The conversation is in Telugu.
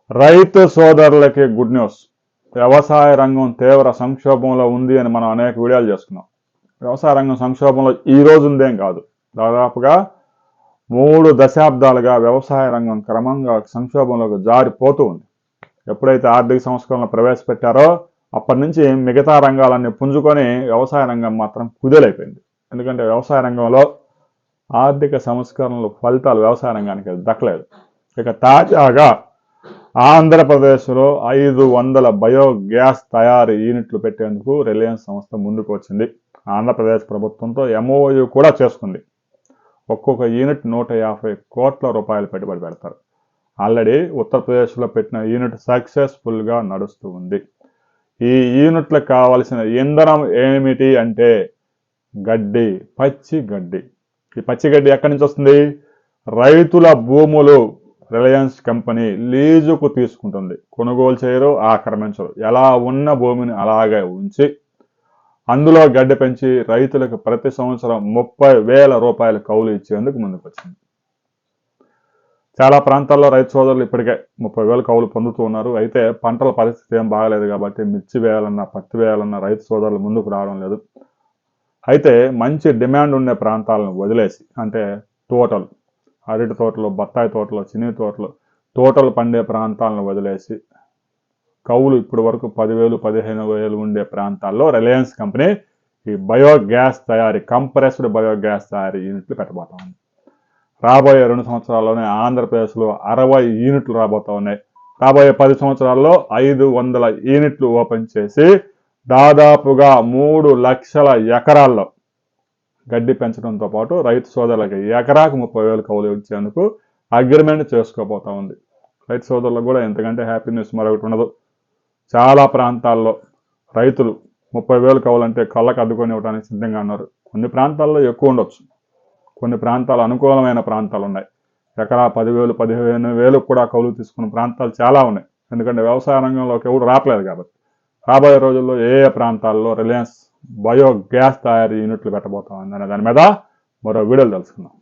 రైతు సోదరులకి గుడ్ న్యూస్. వ్యవసాయ రంగం తీవ్ర సంక్షోభంలో ఉంది అని మనం అనేక వీడియోలు చేసుకున్నాం. వ్యవసాయ రంగం సంక్షోభంలో ఈ రోజు ఉందేం కాదు, దాదాపుగా 3 దశాబ్దాలుగా వ్యవసాయ రంగం క్రమంగా సంక్షోభంలోకి జారిపోతూ ఉంది. ఎప్పుడైతే ఆర్థిక సంస్కరణలు ప్రవేశపెట్టారో అప్పటి నుంచి మిగతా రంగాలన్నీ పుంజుకొని వ్యవసాయ రంగం మాత్రం కుదేలైపోయింది. ఎందుకంటే వ్యవసాయ రంగంలో ఆర్థిక సంస్కరణలు ఫలితాలు వ్యవసాయ రంగానికి దక్కలేదు. ఇక తాజాగా ఆంధ్రప్రదేశ్లో 500 బయోగ్యాస్ తయారీ యూనిట్లు పెట్టేందుకు రిలయన్స్ సంస్థ ముందుకు వచ్చింది. ఆంధ్రప్రదేశ్ ప్రభుత్వంతో MOU కూడా చేసుకుంది. ఒక్కొక్క యూనిట్ 150 కోట్ల రూపాయలు పెట్టుబడి పెడతారు. ఆల్రెడీ ఉత్తరప్రదేశ్లో పెట్టిన యూనిట్ సక్సెస్ఫుల్గా నడుస్తూ ఉంది. ఈ యూనిట్లకు కావలసిన ఇంధనం ఏమిటి అంటే గడ్డి, పచ్చి గడ్డి. ఈ పచ్చి గడ్డి ఎక్కడి నుంచి వస్తుంది? రైతుల భూములు రిలయన్స్ కంపెనీ లీజుకు తీసుకుంటుంది. కొనుగోలు చేయరు, ఆక్రమించరు. ఎలా ఉన్న భూమిని అలాగే ఉంచి అందులో గడ్డి పెంచి రైతులకు ప్రతి సంవత్సరం 30,000 రూపాయల కౌలు ఇచ్చేందుకు ముందుకు వచ్చింది. చాలా ప్రాంతాల్లో రైతు సోదరులు ఇప్పటికే 30,000 కౌలు పొందుతూ ఉన్నారు. అయితే పంటల పరిస్థితి ఏం బాగలేదు కాబట్టి మిర్చి వేయాలన్నా, పత్తి వేయాలన్నా రైతు సోదరులు ముందుకు రావడం లేదు. అయితే మంచి డిమాండ్ ఉండే ప్రాంతాలను వదిలేసి, అంటే తోటలు, అరటి తోటలు, బత్తాయి తోటలు, చిన్ని తోటలు, తోటలు పండే ప్రాంతాలను వదిలేసి కౌలు ఇప్పటి వరకు 10,000, 15,000 ఉండే ప్రాంతాల్లో రిలయన్స్ కంపెనీ ఈ బయోగ్యాస్ తయారీ, కంప్రెస్డ్ బయోగ్యాస్ తయారీ యూనిట్లు పెట్టబోతా ఉంది. రాబోయే 2 సంవత్సరాల్లోనే ఆంధ్రప్రదేశ్లో 60 యూనిట్లు రాబోతా ఉన్నాయి. రాబోయే 10 సంవత్సరాల్లో 500 యూనిట్లు ఓపెన్ చేసి దాదాపుగా 3 లక్షల ఎకరాల్లో గడ్డి పెంచడంతో పాటు రైతు సోదరులకి ఎకరాకు 30,000 కౌలు ఇచ్చేందుకు అగ్రిమెంట్ చేసుకోబోతా ఉంది. రైతు సోదరులకు కూడా ఎంతకంటే హ్యాపీ న్యూస్ మరొకటి ఉండదు. చాలా ప్రాంతాల్లో రైతులు 30,000 కౌలు అంటే కళ్ళకు అద్దుకొని ఇవ్వడానికి సిద్ధంగా ఉన్నారు. కొన్ని ప్రాంతాల్లో ఎక్కువ ఉండొచ్చు, కొన్ని ప్రాంతాలు అనుకూలమైన ప్రాంతాలు ఉన్నాయి. ఎకరా 10,000, 15,000 కూడా కౌలు తీసుకున్న ప్రాంతాలు చాలా ఉన్నాయి. ఎందుకంటే వ్యవసాయ రంగంలోకి ఎవరు రావట్లేదు కాబట్టి. రాబోయే రోజుల్లో ఏ ప్రాంతాల్లో రిలయన్స్ బయోగ్యాస్ తయారీ యూనిట్లు పెట్టబోతా ఉంది అనే దాని మీద మరో వీడియోలు తెలుసుకుందాం.